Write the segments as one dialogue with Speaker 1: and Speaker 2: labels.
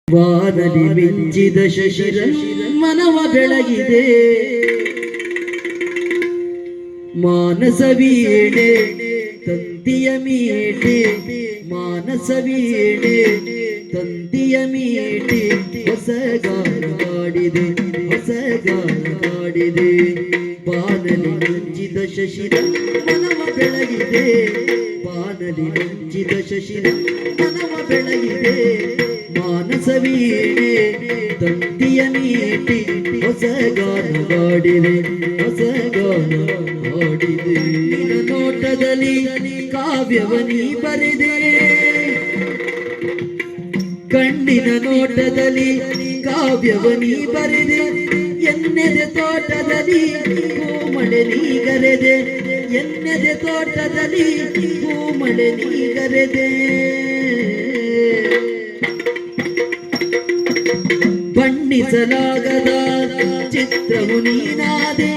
Speaker 1: ವಾನದಿ ಮಿಂಚಿದ ಶಶಿರ ಮನವ ಬೆಳಗಿದೆ ಮಾನಸ ವೀಣೆ ತಂತಿಯ ಮೀಟಿ ಮಾನಸ ವೀಣೆ ತಂತಿಯ ಮೀಟಿ ಹೊಸ ಗಾನ ಹಾಡಿದೆ ಹೊಸ ಗಾನ ಹಾಡಿದೆ ಬಾನಲಿ ಮಿಂಚಿದ ಶಶಿರ ಮನವ ಬೆಳಗಿದೆ ಬಾನಲಿ ಮಿಂಚಿದ ಶಶಿರ ಮನವ ಬೆಳಗಿದೆ ಮಾನಸ ವೀಣೆ ತಂತಿಯ ಮೀಟಿ ಹೊಸ ಗಾನ ಹಾಡಿದೆ ಹೊಸ ಗಾನ ಹಾಡಿದೆ ನೋಟದಲ್ಲಿ ಕಾವ್ಯವನಿ ಬರೆದೆ ಕಣ್ಣಿನ ನೋಟದಲ್ಲಿ ಕಾವ್ಯವನಿ ಬರೆದೆ ಎನ್ನೆದೆ ತೋಟದಲ್ಲಿ ಹೂಮಳೆ ನೀಗರೆದೆ ಎನ್ನೆದೆ ತೋಟದಲ್ಲಿ ಹೂಮಳೆ ನೀಗರೆದೆ ಬಣ್ಣಿಸಲಾಗದ ಚಿತ್ರವು ನೀನಾದೆ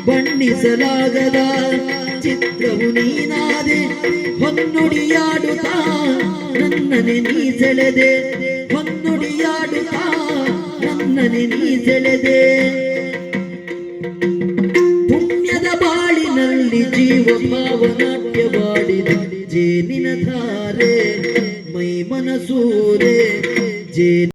Speaker 1: ಬಣ್ಣಿಸಲಾಗದ ಚಿತ್ರವು ನೀನಾದೆ ಹೊನ್ನುಡಿಯಾಡುತ್ತಾ ನನ್ನನೆ ನೀ ಸೆಳೆದೆ ಹೊನ್ನುಡಿಯಾಡುತ್ತಾ ನನ್ನನೆ ನೀ ಸೆಳೆದೆ ಪುಣ್ಯದ ಬಾಳಿನಲ್ಲಿ ಜೀವ ಭಾವನಾಟ್ಯವಾಡಿದ ಜೇನಿನ ಧಾರೆ ಮೈ ಮನಸೂರೆ ಜೇನ